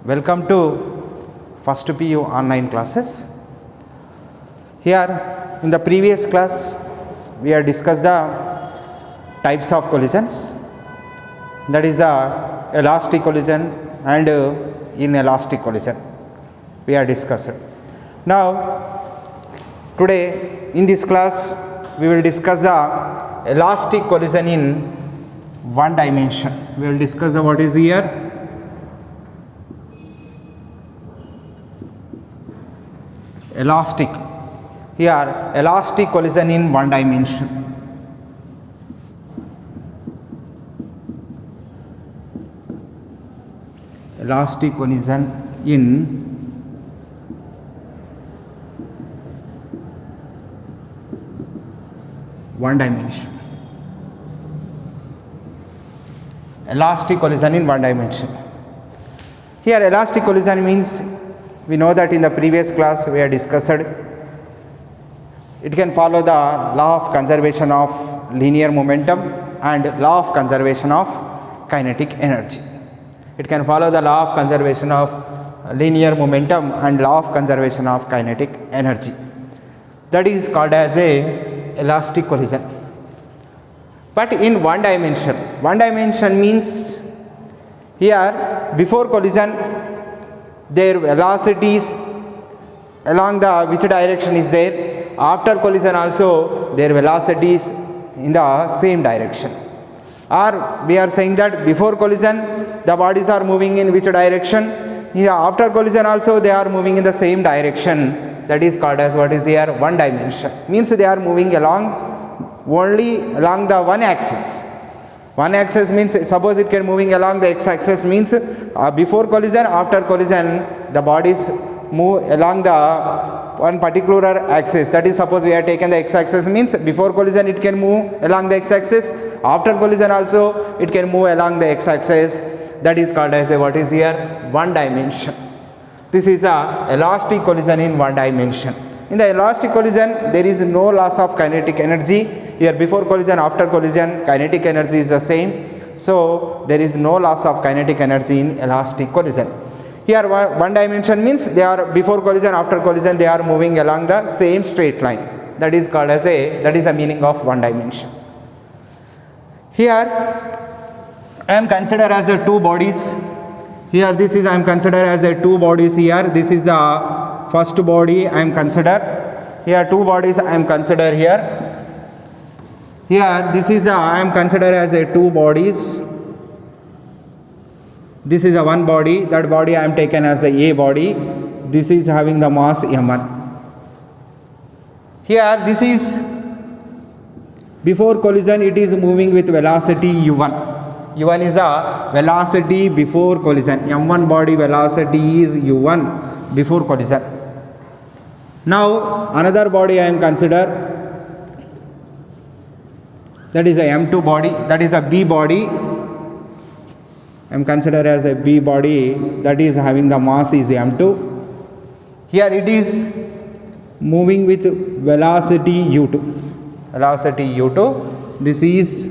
Welcome to first PU online classes. Here in the previous class we have discussed the types of collisions, that is elastic collision and inelastic collision we have discussed. Now today in this class we will discuss the elastic collision in one dimension. We will discuss what is here elastic. Here elastic collision in one dimension. Elastic collision in one dimension. Elastic collision in one dimension. Here elastic collision means, we know that in the previous class we have discussed it can follow the law of conservation of linear momentum and law of conservation of kinetic energy. It can follow the law of conservation of linear momentum and law of conservation of kinetic energy. That is called as a elastic collision. But in one dimension means here before collision their velocities along the which direction is there, after collision also their velocities in the same direction. Or we are saying that before collision the bodies are moving in which direction, here after collision also they are moving in the same direction. That is called as what is here one dimension, means they are moving along only along the one axis. One axis means suppose it can moving along the x axis, means before collision, after collision the bodies move along the one particular axis. That is, suppose we have taken the x axis, means before collision it can move along the x axis, after collision also it can move along the x axis. That is called as a what is here one dimension. This is a elastic collision in one dimension. In the elastic collision there is no loss of kinetic energy. Here before collision, after collision kinetic energy is the same, so there is no loss of kinetic energy in elastic collision. Here one dimension means they are before collision, after collision they are moving along the same straight line. That is called as that is the meaning of one dimension. Here I am considered as a two bodies. Here this is I am considered as a two bodies. Here this is the first body I am considered. Here two bodies I am considered here. Here this is I am considered as a two bodies. This is a one body. That body I am taken as a body. This is having the mass m1. Here this is before collision it is moving with velocity u1. u1 is a velocity before collision. m1 body velocity is u1 before collision. Now another body I am considered, that is a m2 body, that is a b body. I am considered as a b body, that is having the mass is m2. Here it is moving with velocity u2. Velocity u2. This is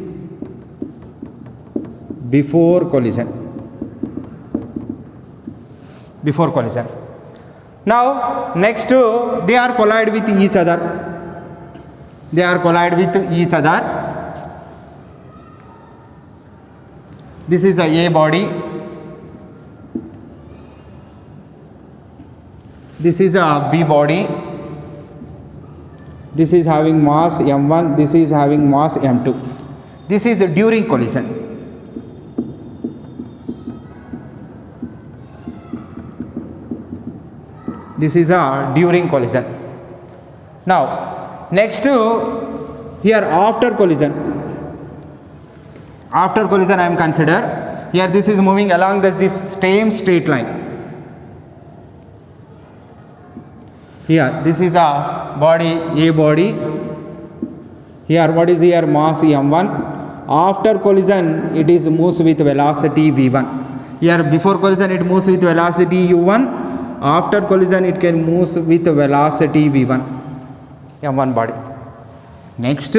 before collision. Before collision. Now next they are collide with each other. They are collide with each other. This is a body. This is a b body. This is having mass m1. This is having mass m2. This is during collision. This is a during collision. Now next here after collision. After collision I am considered. Here this is moving along this same straight line. Here this is a body, a body. Here what is here mass m1. After collision it is moves with velocity v1. Here before collision it moves with velocity u1. After collision it can move with velocity v1. m1 body. Next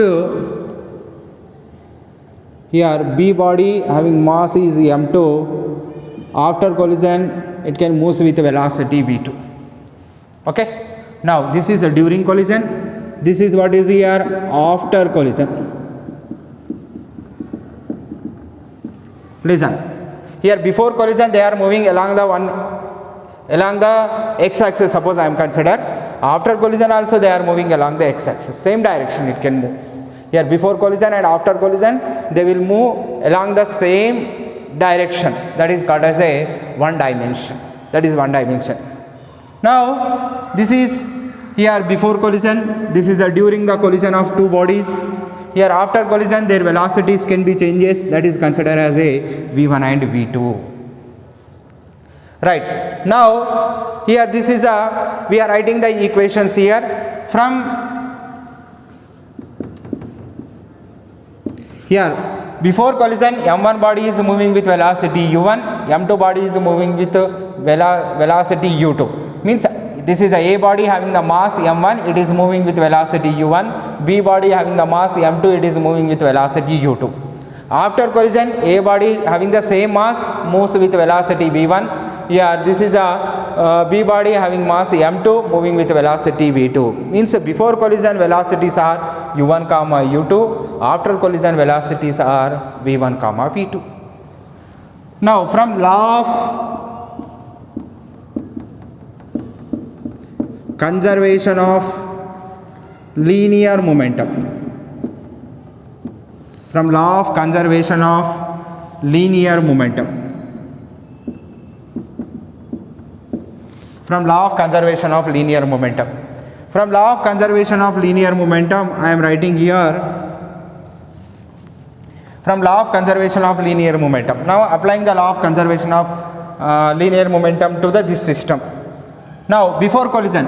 Here B body having mass is m2. After collision, it can move with velocity v2. Okay. Now this is a during collision. This is what is here after collision. Listen. Here before collision they are moving along the x-axis. Suppose I am consider. After collision also they are moving along the x-axis. Same direction it can move. Here before collision and after collision they will move along the same direction. That is called as a one dimension. That is one dimension. Now this is here before collision. This is a during the collision of two bodies. Here after collision their velocities can be changes. That is considered as a v1 and v2. Right. Now here this is we are writing the equations here from here. Before collision m1 body is moving with velocity u1, m2 body is moving with velocity u2. Means this is a body having the mass m1, it is moving with velocity u1. B body having the mass m2, it is moving with velocity u2. After collision A body having the same mass moves with velocity v1. Here this is a B body having mass m2 moving with velocity v2. Means before collision velocities are u1 comma u2. After collision velocities are v1 comma v2. Now from law of conservation of linear momentum. From law of conservation of linear momentum. From law of conservation of linear momentum. From law of conservation of linear momentum, I am writing here. From law of conservation of linear momentum. Now applying the law of conservation of linear momentum to this system. Now before collision,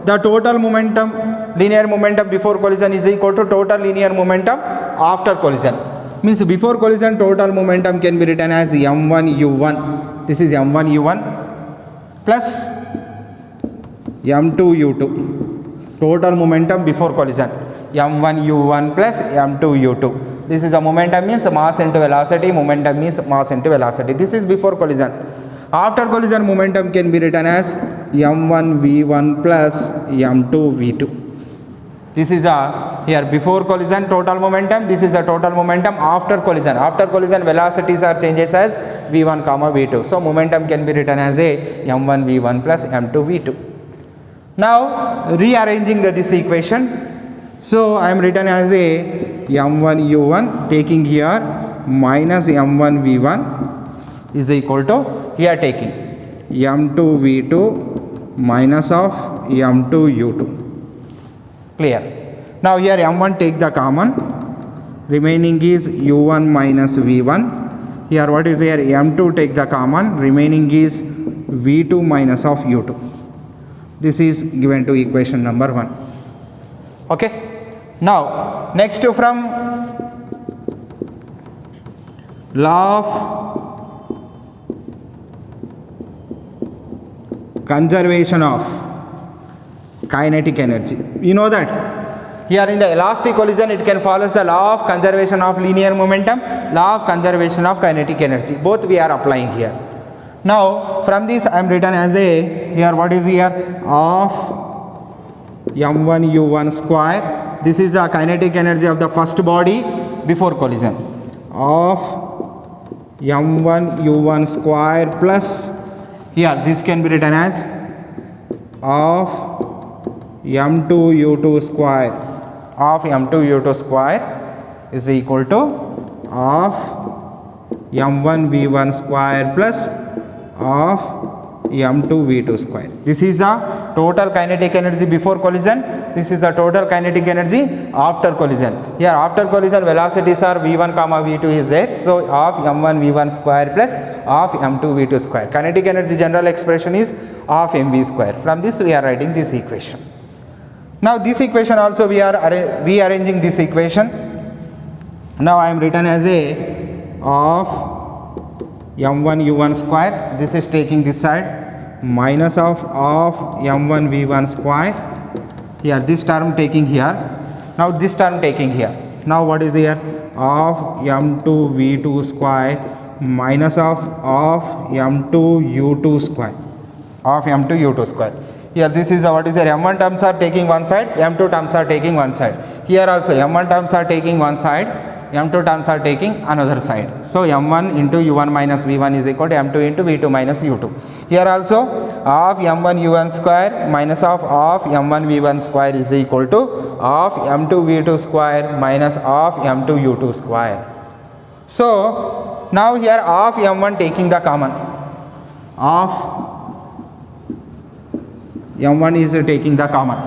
the total momentum, linear momentum before collision is equal to total linear momentum after collision. Means before collision total momentum can be written as m1 u1. This is m1 u1 plus m2 u2. Total momentum before collision m1 u1 plus m2 u2. This is a momentum means mass into velocity. Momentum means mass into velocity. This is before collision. After collision momentum can be written as m1 v1 plus m2 v2. This is here before collision total momentum. This is a total momentum after collision. After collision velocities are changes as v1 comma v2. So momentum can be written as a m1 v1 plus m2 v2. Now rearranging this equation. So I am written as a m1 u1 taking here minus m1 v1 is equal to here taking m2 v2 minus of m2 u2. Clear. Now here m1 take the common, remaining is u1 minus v1. Here what is here m2 take the common, remaining is v2 minus of u2. This is given to equation number 1. Okay. Now next from law of conservation of kinetic energy. You know that here in the elastic collision it can follow the law of conservation of linear momentum, law of conservation of kinetic energy. Both we are applying here. Now from this I am written as a here what is here of m1 u1 square. This is the kinetic energy of the first body before collision of m1 u1 square plus here this can be written as of m2 u2 square of m2 u2 square is equal to of m1 v1 square plus of m2 v2 square. This is a total kinetic energy before collision. This is a total kinetic energy after collision. Here after collision velocities are v1 comma v2 is there. So of m1 v1 square plus of m2 v2 square. Kinetic energy general expression is of mv square. From this we are writing this equation. Now this equation also we are rearranging this equation. Now I am written as a of m1 u1 square. This is taking this side minus of m1 v1 square. Here this term taking here. Now this term taking here. Now what is here of m2 v2 square minus of m2 u2 square, of m2 u2 square. Here this is what is here, m1 terms are taking one side, m2 terms are taking one side. Here also m1 terms are taking one side, m2 terms are taking another side. So m1 into u1 minus v1 is equal to m2 into v2 minus u2. Here also of m1 u1 square minus of m1 v1 square is equal to of m2 v2 square minus of m2 u2 square. So now here of m1 taking the common, of m1 is taking the common.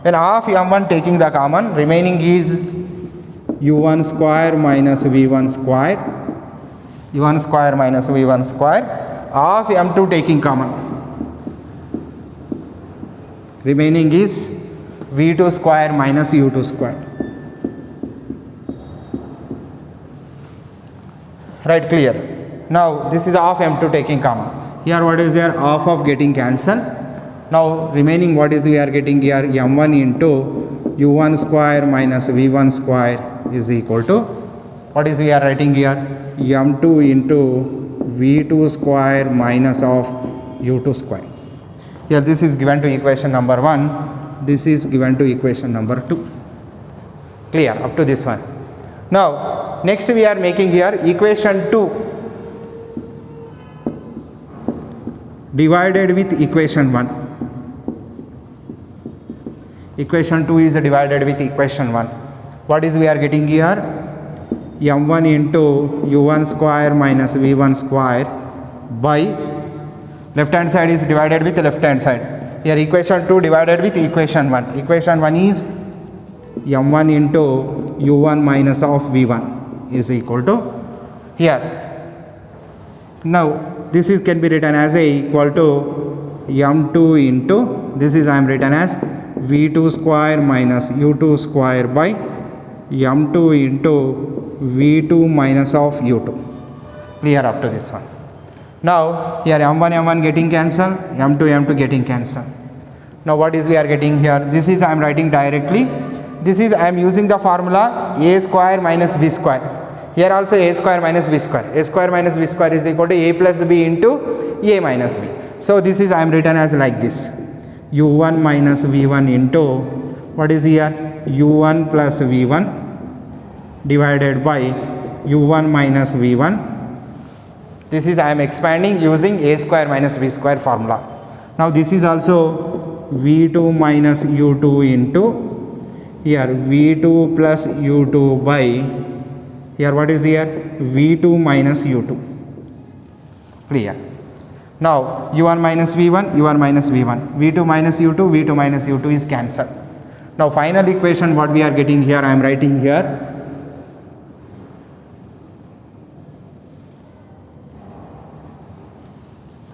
When of m1 taking the common, remaining is u1 square minus v1 square, u1 square minus v1 square, of m2 taking common, remaining is v2 square minus u2 square. Right, clear? Now this is of m2 taking common. Here what is there, of getting cancelled. Now remaining what is we are getting here, m1 into u1 square minus v1 square is equal to, what is we are writing here, m2 into v2 square minus of u2 square. Here this is given to equation number 1, this is given to equation number 2. Clear up to this one. Now next we are making here equation 2 divided with equation 1. Equation 2 is divided with equation 1. What is we are getting here, m1 into u1 square minus v1 square by left hand side is divided with left hand side. Here equation 2 divided with equation 1. Equation 1 is m1 into u1 minus of v1 is equal to, here now this is can be written as a equal to m2 into, this is I am written as v2 square minus u2 square by m2 into v2 minus of u2. Clear up to this one. Now here m1 getting cancelled, m2 getting cancelled. Now what is we are getting here, this is I am writing directly, this is I am using the formula a square minus b square. Here also a square minus b square, a square minus b square is equal to a plus b into a minus b. So this is I am written as like this, u1 minus v1 into, what is here, u1 plus v1 divided by u1 minus v1. This is I am expanding using a square minus b square formula. Now this is also v2 minus u2 into, here v2 plus u2 by, here what is here, v2 minus u2. Clear? Now u1 minus v1, u1 minus v1, v2 minus u2, v2 minus u2 is cancelled. Now final equation what we are getting here, I am writing here,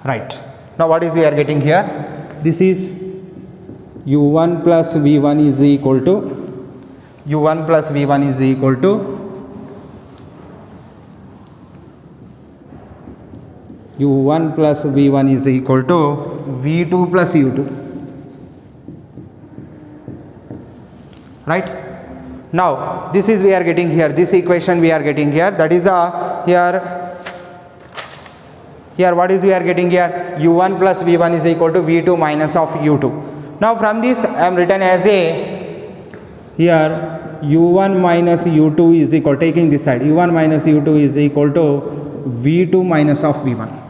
right. Now what is we are getting here, this is u1 plus v1 is equal to, u1 plus v1 is equal to u1 plus v1 is equal to v2 plus u2, right. Now this is we are getting here, this equation we are getting here, that is here what is we are getting here, u1 plus v1 is equal to v2 minus of u2. Now from this I am written as a, here u1 minus u2 is equal, taking this side, u1 minus u2 is equal to v2 minus of v1.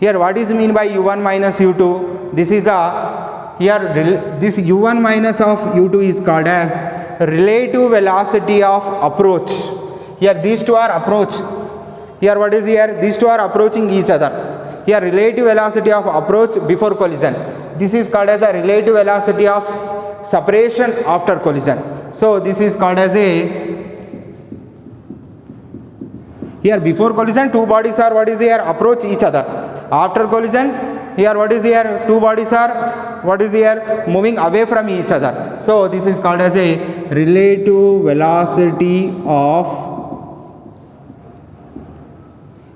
Here what is mean by u1 minus u2, this is a, here this u1 minus of u2 is called as relative velocity of approach. Here these two are approach, here what is here, these two are approaching each other. Here relative velocity of approach before collision, this is called as a relative velocity of separation after collision. So this is called as a, here before collision two bodies are what is here, approach each other. After collision, here what is here, two bodies are what is here, moving away from each other. So this is called as a relative velocity of,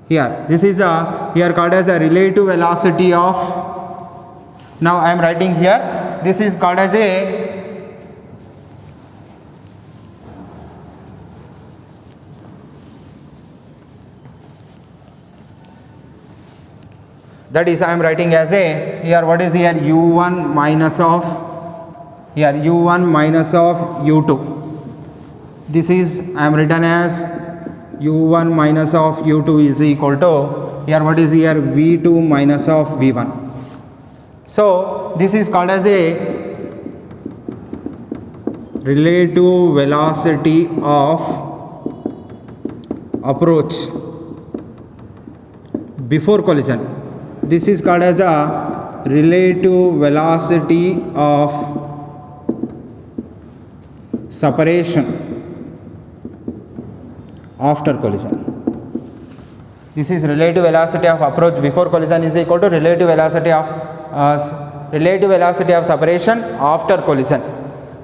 here this is a, here called as a relative velocity of, now I am writing here, this is called as a, that is I am writing as a, here what is here, u1 minus of, here u1 minus of u2. This is I am written as u1 minus of u2 is equal to, here what is here, v2 minus of v1. So this is called as a relative velocity of approach before collision. This is called as a relative velocity of separation after collision. This is relative velocity of approach before collision is equal to relative velocity of separation after collision.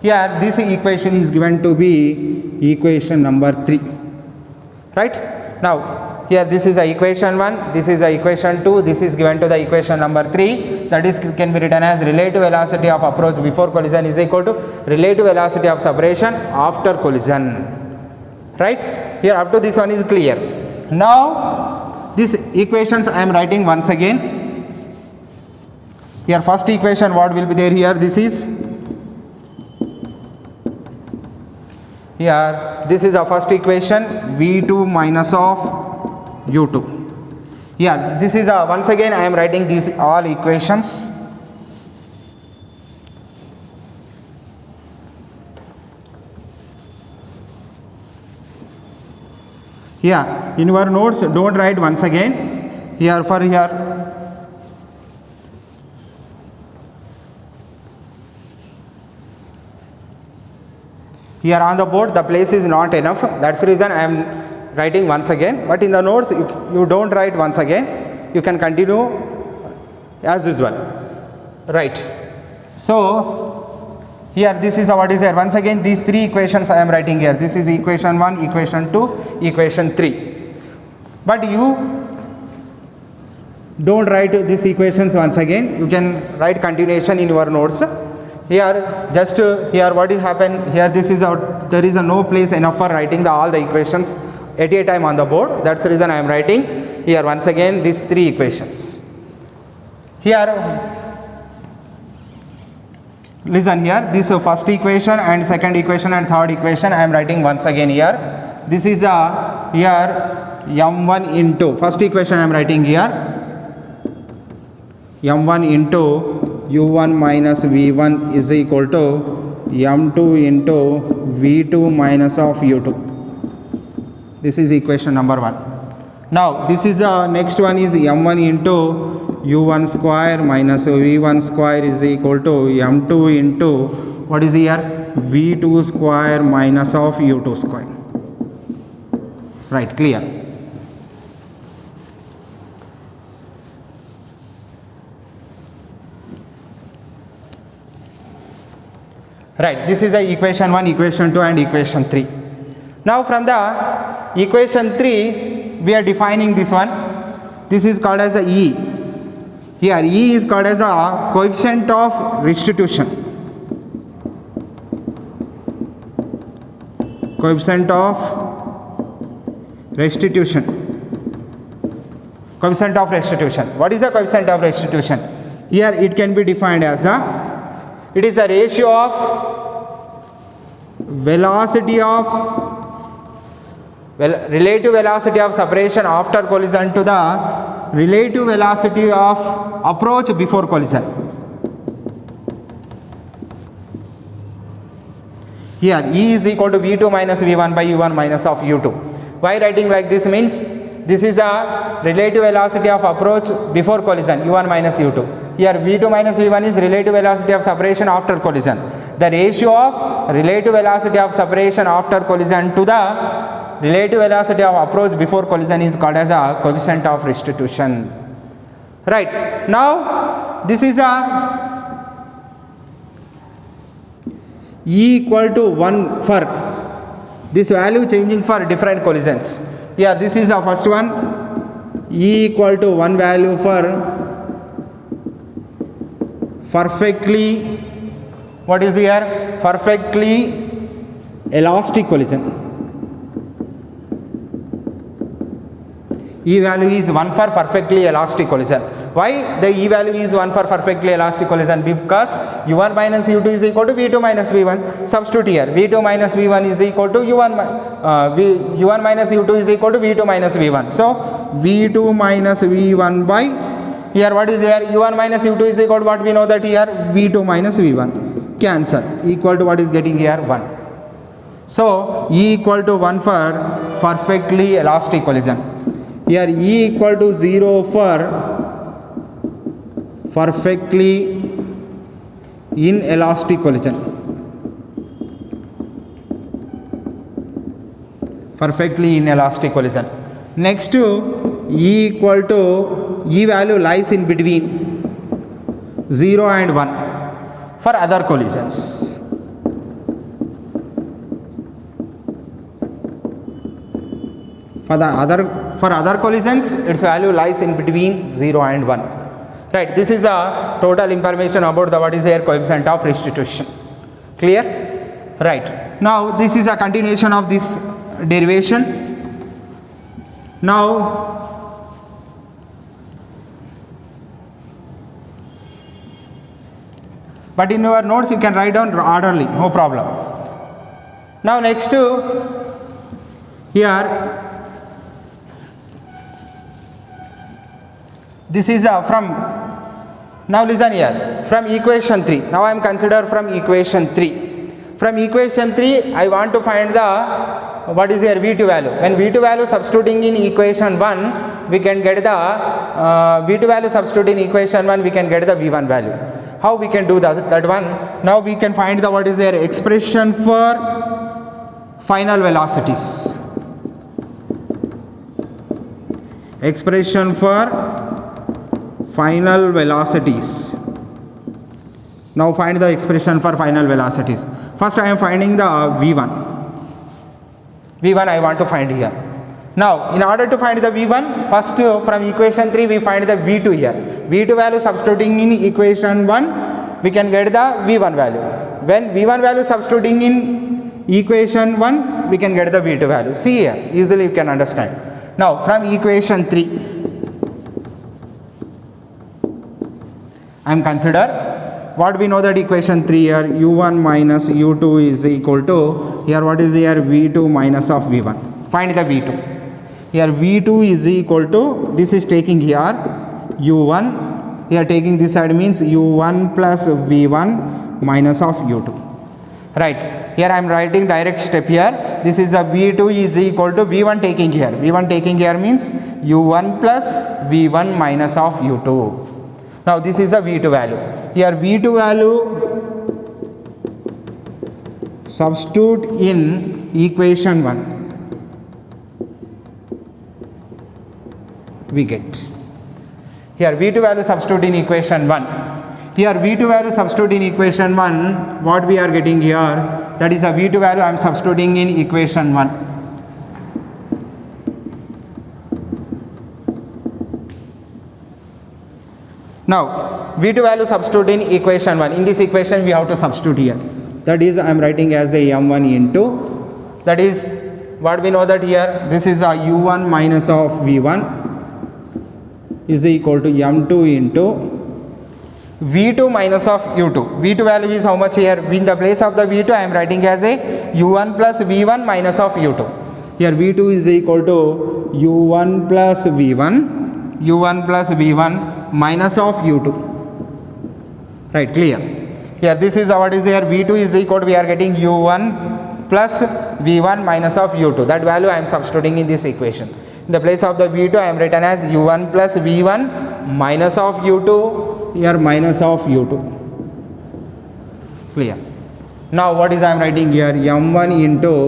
Here this equation is given to be equation number 3. Right? Now here this is a equation 1, this is a equation 2, this is given to the equation number 3, that is can be written as relative velocity of approach before collision is equal to relative velocity of separation after collision. Right? Here up to this one is clear. Now these equations I am writing once again. Here first equation what will be there here, this is, here this is a first equation, v2 minus of u2. Here this is a, once again I am writing these all equations. Here in your notes don't write once again, here for here here on the board the place is not enough, that's the reason I am writing once again, but in the notes you don't write once again, you can continue as usual. Right? So here this is what is there, once again these 3 equations I am writing here, this is equation 1, equation 2, equation 3, but you don't write these equations once again, you can write continuation in your notes. Here just here what is happen, here this is out, there is no place enough for writing all the equations at a time on the board, that's the reason I am writing here once again these 3 equations. Here listen, here this first equation and second equation and third equation I am writing once again here. This is a here m1 into, first equation I am writing here m1 into u1 minus v1 is equal to m2 into v2 minus of u2. This is equation number 1. Now this is next one is m1 into u1 square minus v1 square is equal to m2 into what is here, v2 square minus of u2 square. Right? Clear? Right, this is a equation 1, equation 2 and equation 3. Now from the equation 3 we are defining this one, this is called as a E. Here E is called as a coefficient of restitution. Coefficient of restitution. Coefficient of restitution. What is the coefficient of restitution? Here it can be defined as it is a ratio of velocity of relative velocity of separation after collision to the relative velocity of approach before collision. Here E is equal to v2 minus v1 by u1 minus of u2. Why writing like this means, this is a relative velocity of approach before collision, u1 minus u2. Here v2 minus v1 is relative velocity of separation after collision. The ratio of relative velocity of separation after collision to the relative velocity of approach before collision is called as a coefficient of restitution. Right? Now this is a E equal to 1 for this value changing for different collisions. Here this is the first one, E equal to 1 value for perfectly, what is here, perfectly elastic collision. E value is 1 for perfectly elastic collision. Why the E value is 1 for perfectly elastic collision? Because U1 minus U2 is equal to V2 minus V1. Substitute here. V2 minus V1 is equal to U1 minus U2 is equal to V2 minus V1. So V2 minus V1 by, here what is here? U1 minus U2 is equal to what we know that here? V2 minus V1. Cancel. Equal to what is getting here? 1. So E equal to 1 for perfectly elastic collision. Here E equal to 0 for perfectly inelastic collision. Perfectly inelastic collision. Next to E equal to, E value lies in between 0 and 1 for other collisions. For other collisions, its value lies in between 0 and 1. Right, this is a total information about the what is their coefficient of restitution. Clear? Right. Now this is a continuation of this derivation. Now but in your notes you can write down orderly, no problem. Now next to here, this is from, now listen here, from equation 3. Now I am consider from equation 3. From equation 3 I want to find the what is their V2 value. When V2 value substituting in equation 1, we can get the V2 value substituting in equation 1, we can get the V1 value. How we can do that one? Now we can find the what is their expression for final velocities. Expression for final velocities. Now find the expression for final velocities. First I am finding the V1. V1 I want to find here. Now in order to find the V1, first from equation 3 we find the V2 here. V2 value substituting in equation 1, we can get the V1 value. When V1 value substituting in equation 1, we can get the V2 value. See here, easily you can understand. Now from equation 3, I am consider what we know that equation 3 here, U1 minus U2 is equal to, here what is here, V2 minus of V1. Find the V2. Here V2 is equal to, this is taking here U1, here taking this side means U1 plus V1 minus of U2. Right, here I am writing direct step here. This is a V2 is equal to V1 taking here. V1 taking here means U1 plus V1 minus of U2. Now this is a V2 value. Here V2 value substitute in equation 1. We get. Here V2 value substitute in equation 1. Here V2 value substitute in equation 1. What we are getting here? That is a V2 value I am substituting in equation 1. Now V2 value substitute in equation 1. In this equation we have to substitute here. That is I am writing as a M1 into, that is what we know that here, this is a U1 minus of V1 is equal to M2 into V2 minus of U2. V2 value is how much here? In the place of the V2 I am writing as a U1 plus V1 minus of U2. Here V2 is equal to U1 plus V1, U1 plus V1 minus of U2. Right, clear? Here this is what is here, V2 is equal to, we are getting U1 plus V1 minus of U2. That value I am substituting in this equation. In the place of the V2 I am written as U1 plus V1 minus of U2, here minus of U2. Clear? Now what is I am writing here, M1 into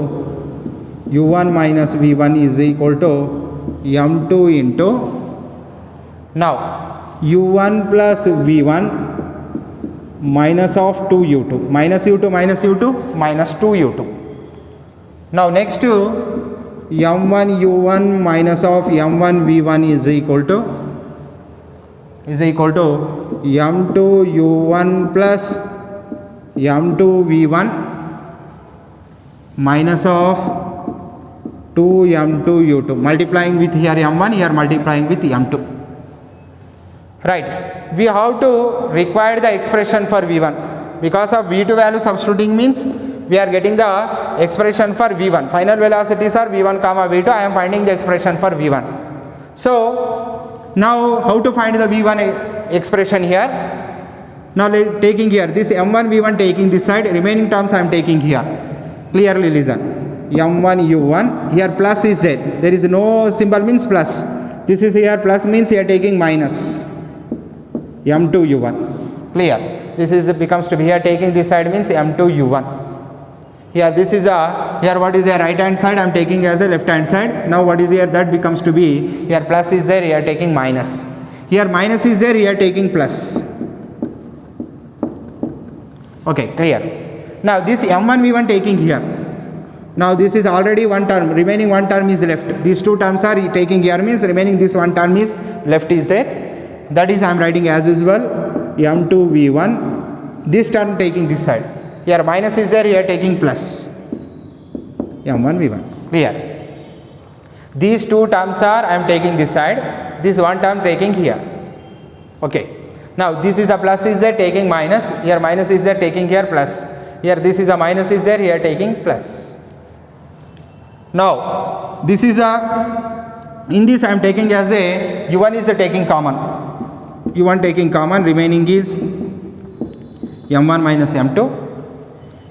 U1 minus V1 is equal to M2 into, now U1 plus V1 minus of 2U2, minus U2 minus U2 minus 2U2. Now next to M1 U1 minus of M1 V1 is equal to M2 U1 plus M2 V1 minus of 2m2 u2 multiplying with here m1, here multiplying with m2. Right, we have to require the expression for v1 because of v2 value substituting means we are getting the expression for v1. Final velocities are v1 comma v2. I am finding the expression for v1. So now how to find the v1 expression here? Now taking here this m1 v1 taking this side, remaining terms I am taking here. Clearly listen, m1 u1, here plus is there is no symbol means plus, this is here plus means here taking minus m2 u1. Clear, this is becomes to be here taking this side means m2 u1. Here this is a, here what is the right hand side I am taking as a left hand side. Now what is here, that becomes to be here plus is there, here taking minus, here minus is there, here taking plus. Okay, clear. Now this m1 v1 taking here, now this is already one term, remaining one term is left, these two terms are taking here means remaining this one term is left is there, that is I am writing as usual m2 v1, this term taking this side, here minus is there, here taking plus m1 v1. Clear, these two terms are I am taking this side, this one term taking here. Okay, now this is a plus is there taking minus, here minus is there taking here plus, here this is a minus is there, here taking plus. Now this is a, in this I am taking as a u1 is the taking common, u1 taking common, remaining is m1 minus m2.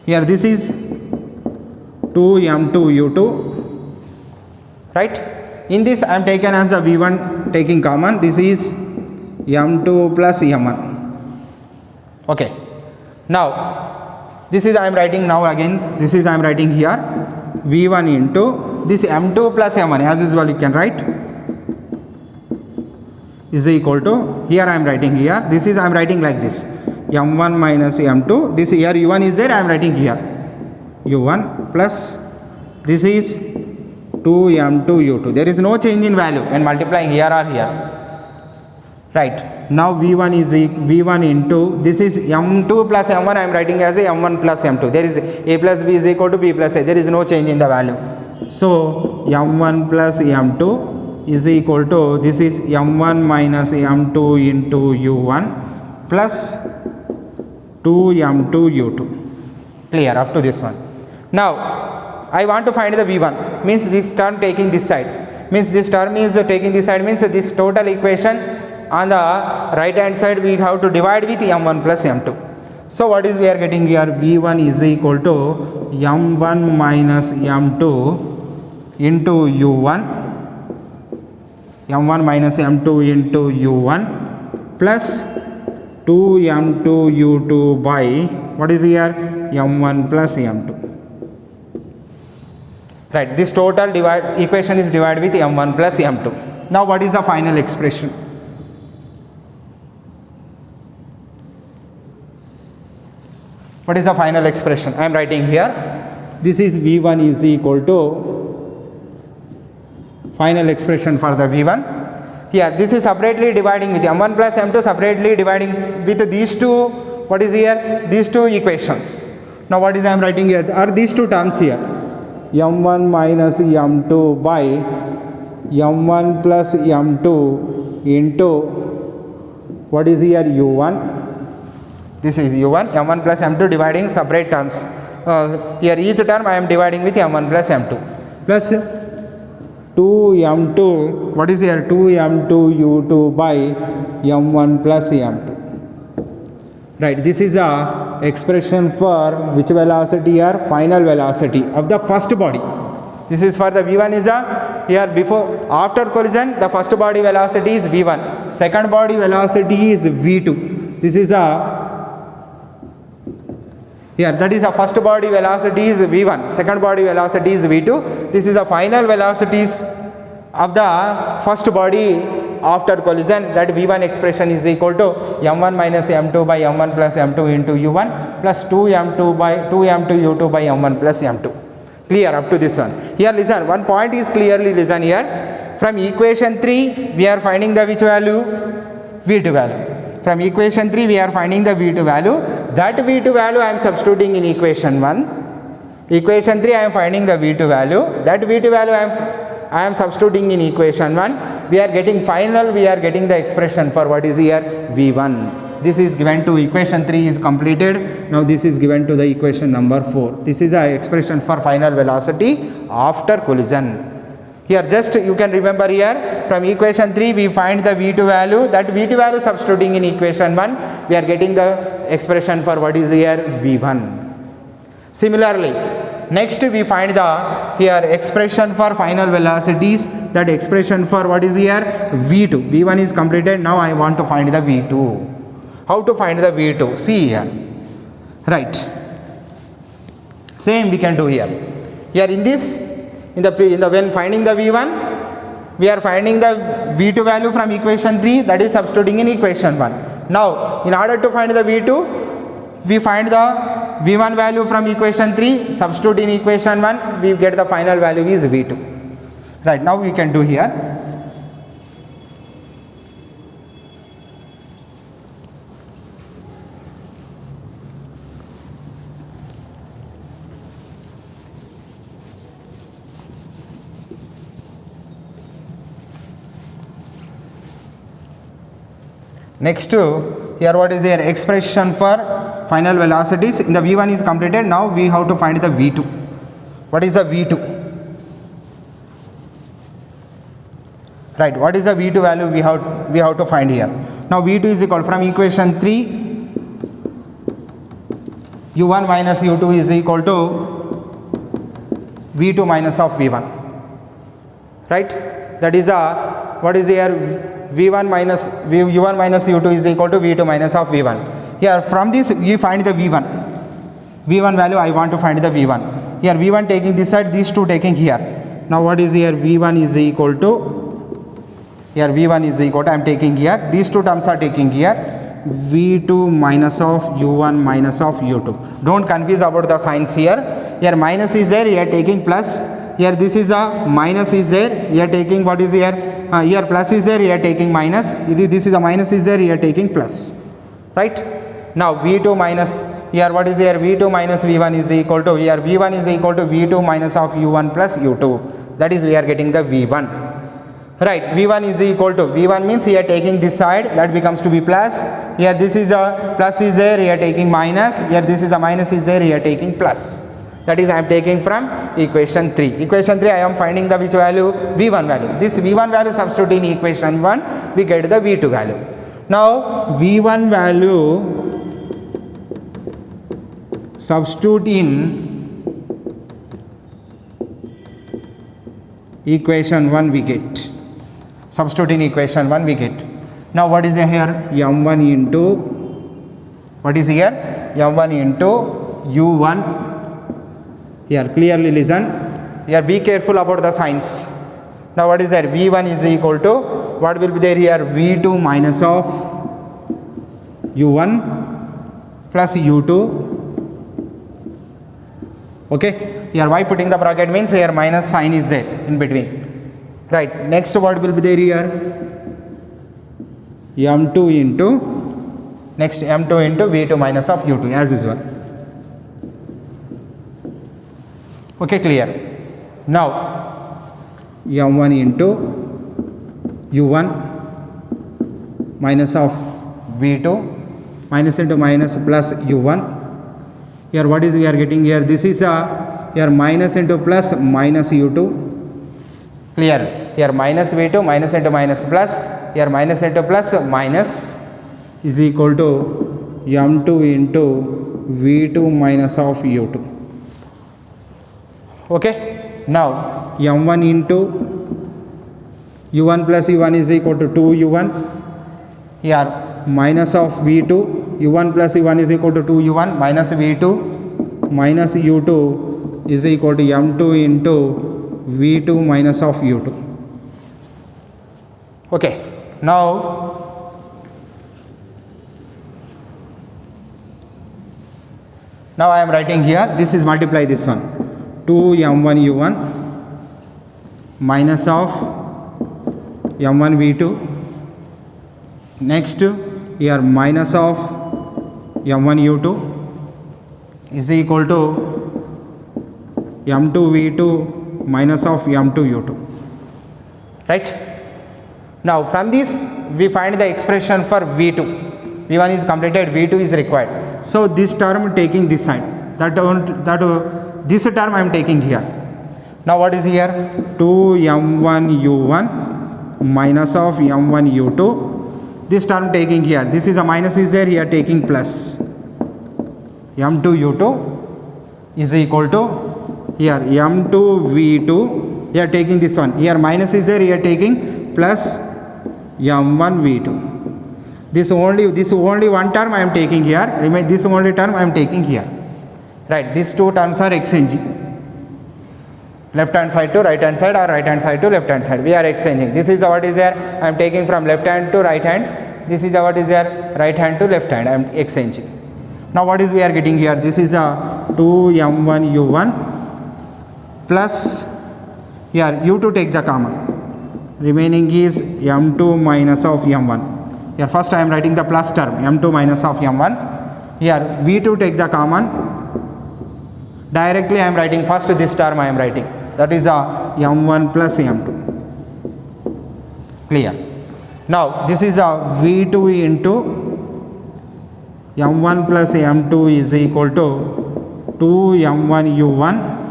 Here this is 2m2 u2, right? In this I am taken as a v1 taking common, this is m2 plus m1. Okay, now this is I am writing now again, this is I am writing here v1 into this m2 plus m1, as usual you can write, is equal to, here I am writing here, this is I am writing like this, m1 minus m2, this here u1 is there, I am writing here u1 plus this is 2m2 u2, there is no change in value when multiplying here or here. Right, now v1 is v1 into this is m2 plus m1, I am writing as a m1 plus m2, there is a plus b is equal to b plus a, there is no change in the value. So m1 plus m2 is equal to, this is m1 minus m2 into u1 plus 2m2 u2. Clear up to this one. Now I want to find the v1, means this term taking this side, means this term is taking this side, means this total equation on the right hand side we have to divide with m1 plus m2. So what is we are getting here, v1 is equal to m1 minus m2 into u1, m1 minus m2 into u1 plus 2m2 u2 by what is here, m1 plus m2. Right, this total equation is divided with m1 plus m2. Now what is the final expression? What is the final expression? I am writing here, this is v1 is equal to, final expression for the v1. Here this is separately dividing with m1 plus m2, separately dividing with these two, what is here, these two equations. Now what is I am writing here, are these two terms here, m1 minus m2 by m1 plus m2 into what is here, u1, this is u1, m1 plus m2 dividing separate terms, here each term I am dividing with m1 plus m2 plus 2m2, what is here, 2m2 u2 by m1 plus m2. Right, this is a expression for which velocity here, final velocity of the first body. This is for the v1 is a, here before, after collision the first body velocity is v1, second body velocity is v2. This is a, here that is a first body velocity is v1, second body velocity is v2. This is a final velocities of the first body after collision, that v1 expression is equal to m1 minus m2 by m1 plus m2 into u1 plus 2m2 by 2m2 u2 by m1 plus m2. Clear up to this one. Here listen, one point is clearly listen here, from equation 3 we are finding the which value, v2 value. From equation 3 we are finding the v2 value, that v2 value I am substituting in equation 1. Equation 3 I am finding the V2 value. That V2 value I am substituting in equation 1. We are getting final, we are getting the expression for what is here V1. This is given to equation 3 is completed. Now this is given to the equation number 4. This is a expression for final velocity after collision. Here just you can remember here from equation 3 we find the V2 value. That V2 value substituting in equation 1 we are getting the expression for what is here V1. Similarly, next we find the here expression for final velocities. That expression for what is here V2. V1 is completed. Now I want to find the V2. How to find the V2? See here. Right. Same we can do here. Here in this, in the when finding the V1, we are finding the V2 value from equation 3. That is substituting in equation 1. Now, in order to find the V2, we find the V1 value from equation 3, substitute in equation 1, we get the final value is V2. Right, now we can do here. Next here what is here expression for final velocities. In the V1 is completed. Now we have to find the V2. What is the V2? Right, what is the V2 value we have to find here. Now V2 is equal from equation 3 U1 minus U2 is equal to V2 minus of V1. Right, that is a what is here V1 minus U1 minus U2 is equal to V2 minus of V1. Here from this we find the V1 value. I want to find the V1. Here V1 taking this side, these two taking here. Now what is here V1 is equal to, here V1 is equal to, I am taking here, these two terms are taking here, V2 minus of U1 minus of U2. Don't confuse about the signs here. Here minus is there, here taking plus. Here this is a minus is there, here taking what is here, here plus is there, here taking minus. This is a minus is there, here taking plus. Right. Now V2 minus, here what is here V2 minus V1 is equal to, here V1 is equal to V2 minus of U1 plus U2. That is we are getting the V1. Right, V1 is equal to, V1 means here taking this side, that becomes to be plus. Here this is a plus is there, here taking minus. Here this is a minus is there, here taking plus. That is I am taking from equation 3. Equation 3 I am finding the which value? V1 value. This V1 value substitute in equation 1, we get the V2 value. Now V1 value substitute in equation 1 we get. Substitute in equation 1 we get. Now what is here? M1 into, what is here? M1 into U1. Here clearly listen. Here be careful about the signs. Now what is there? V1 is equal to, what will be there here? V2 minus of U1 plus U2. Okay. Here why putting the bracket means here minus sign is there in between. Right. Next what will be there here? M2 into, next M2 into V2 minus of U2 as usual. Okay, clear. Now M1 into U1 minus of V2, minus into minus plus U1. Here what is we are getting here? This is a here minus into plus minus U2. Clear. Here minus V2 minus into minus plus. Here minus into plus minus is equal to M2 into V2 minus of U2. Okay. Now M1 into U1 plus U1 is equal to 2U1. Here minus of V2, U1 plus U1 is equal to 2U1 minus V2 minus U2 is equal to M2 into V2 minus of U2. Okay. Now I am writing here, this is multiply this one, 2M1 U1 minus of M1 V2. Next here minus of M1 U2 is equal to m2 v2 minus of m2 u2, right? Now from this we find the expression for v2. v1 is completed, v2 is required. So this term taking this side, this term I am taking here. Now what is here? 2m1 u1 minus of m1 u2. This term taking here, this is a minus is there, here taking plus. m2 u2 is equal to here m2 v2, here taking this one, here minus is there, here taking plus m1 v2. This only one term I am taking here, remain this only term I am taking here, right? These two terms are exchanging, left hand side to right hand side or right hand side to left hand side, we are exchanging. This is what is there, I am taking from left hand to right hand, this is what is there, right hand to left hand, I am exchanging. Now what is we are getting here? This is a 2m1 u1 plus, here u2 take the common, remaining is m2 minus of m1. Here first I am writing the plus term, m2 minus of m1. Here v2 take the common, directly I am writing first this term I am writing, that is a m1 plus m2. Clear? Now this is a v2 into m1 plus m2 is equal to 2m1 u1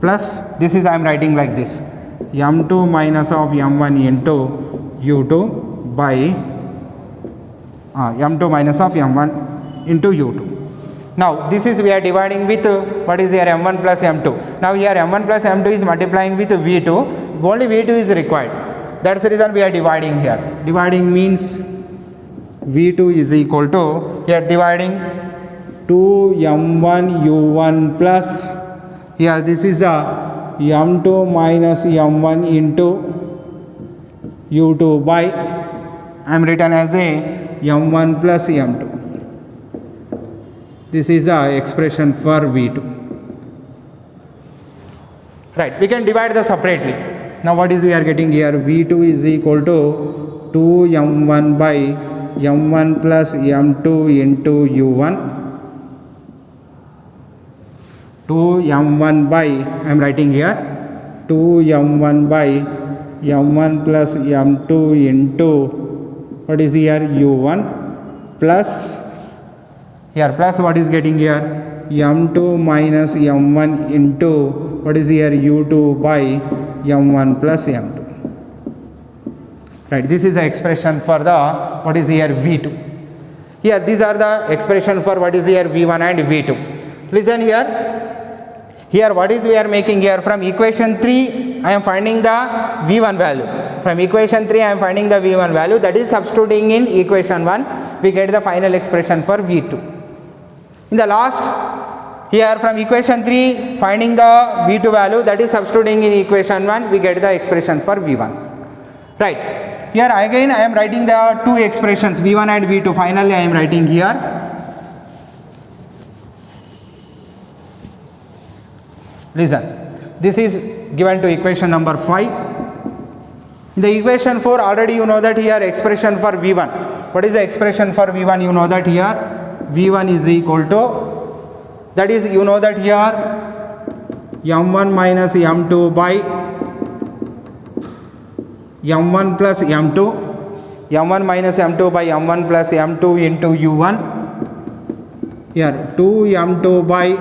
plus, this is I am writing like this, m2 minus of m1 into u2 by m2 minus of m1 into u2. Now this is we are dividing with what is here, m1 plus m2. Now here m1 plus m2 is multiplying with v2, only v2 is required. That's the reason we are dividing here. Dividing means v2 is equal to, here dividing 2m1 u1 plus, here this is a m2 minus m1 into u2 by, I am written as a m1 plus m2. This is a expression for v2, right? We can divide the separately. Now what is we are getting here? v2 is equal to 2m1 by m1 plus m2 into u1, 2m1 by, I am writing here 2m1 by m1 plus m2 into what is here, u1 plus, here plus what is getting here, m2 minus m1 into what is here, u2 by m1 plus m2. Right, this is the expression for the what is here, v2. Here these are the expression for what is here, v1 and v2. Listen here. Here what is we are making here, from equation 3 I am finding the v1 value. From equation 3 I am finding the v1 value, that is substituting in equation 1, we get the final expression for v2. In the last, here from equation 3 finding the v2 value, that is substituting in equation 1, we get the expression for v1. Right. Here again I am writing the two expressions, v1 and v2. Finally I am writing here. Listen, this is given to equation number 5. In the equation 4 already you know that here expression for v1. What is the expression for v1? You know that here v1 is equal to, that is you know that here m1 minus m2 by m1 plus m2, m1 minus m2 by m1 plus m2 into u1, here 2m2 by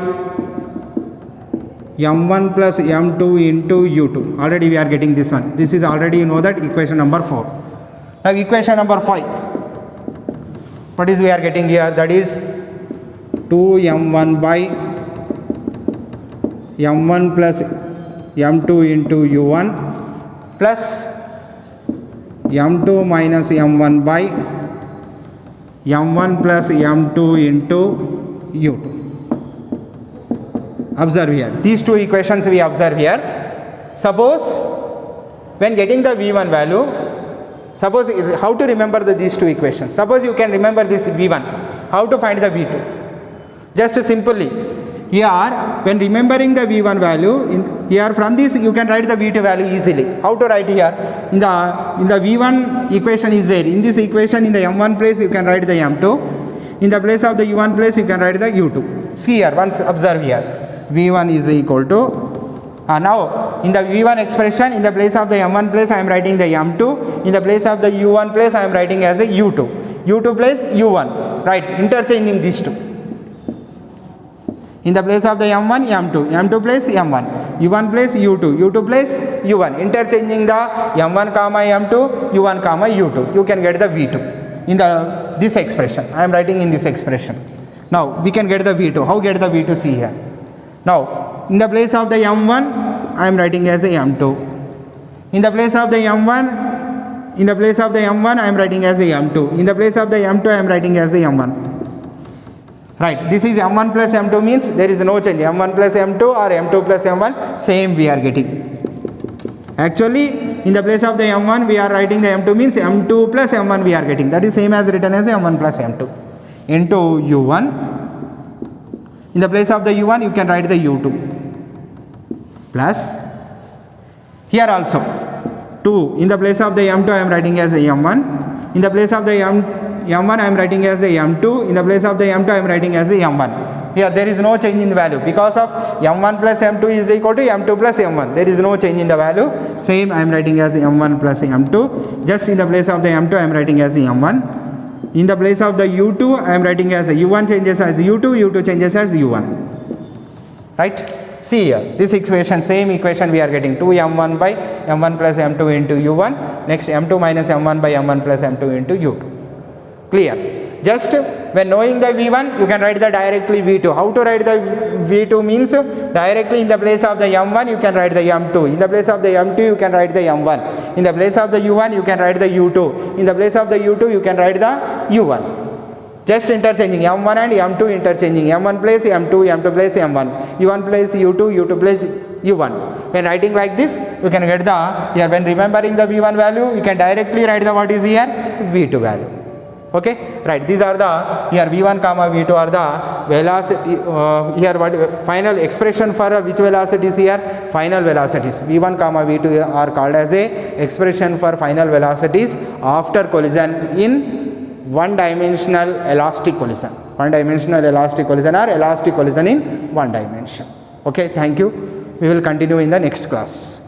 m1 plus m2 into u2. Already we are getting this one. This is already you know that equation number 4. Now equation number 5. What is we are getting here? That is 2m1 by m1 plus m2 into u1 plus m2 minus m1 by m1 plus m2 into u2. Observe here, these two equations we observe here. Suppose when getting the v1 value, suppose how to remember these two equations. Suppose you can remember this v1, how to find the v2? Just simply here when remembering the v1 value, here from this you can write the v2 value easily. How to write here? In the v1 equation is there, in this equation in the m1 place you can write the m2, in the place of the u1 place you can write the u2. See here, once observe here. V1 is equal to now in the V1 expression, in the place of the M1 place I am writing the M2, in the place of the U1 place I am writing as a U2, U2 place U1, right, interchanging these two. In the place of the M1, M2, M2 place M1, U1 place U2, U2 place U1, interchanging the M1 comma M2, U1 comma U2, you can get the V2 in the this expression. I am writing in this expression. Now we can get the V2. How get the V2? See here. Now in the place of the M1 I am writing as a M2. In the place of the M1, in the place of the M1 I am writing as a M2. In the place of the M2 I am writing as a M1. Right, this is M1 plus M2 means there is no change. M1 plus M2 or M2 plus M1, same we are getting. Actually, in the place of the M1 we are writing the M2 means M2 plus M1 we are getting. That is same as written as M1 plus M2 into U1. In the place of the U1 you can write the U2 plus here also 2. In the place of the M2 I am writing as a M1. In the place of the M1 I am writing as a M2. In the place of the M2 I am writing as a M1. Here there is no change in the value because of M1 plus M2 is equal to M2 plus M1. There is no change in the value. Same I am writing as M1 plus M2. Just in the place of the M2 I am writing as M1. In the place of the U2 I am writing as U1 changes as U2, U2 changes as U1. Right? See here, this equation, same equation we are getting 2M1 by M1 plus M2 into U1. Next M2 minus M1 by M1 plus M2 into U2. Clear? Just when knowing the V1 you can write the directly V2. How to write the V2 means directly in the place of the M1 you can write the M2. In the place of the M2 you can write the M1. In the place of the U1 you can write the U2. In the place of the U2 you can write the U1. Just interchanging M1 and M2 interchanging. M1 place M2, M2 place M1. U1 place U2, U2 place U1. When writing like this you can get the, here when remembering the V1 value you can directly write the what is here V2 value. Okay, right, these are the here V1 comma V2 are the velocity here what final expression for which velocities here, final velocities. V1 comma V2 are called as a expression for final velocities after collision in one dimensional elastic collision. One dimensional elastic collision or elastic collision in one dimension. Okay, thank you. We will continue in the next class.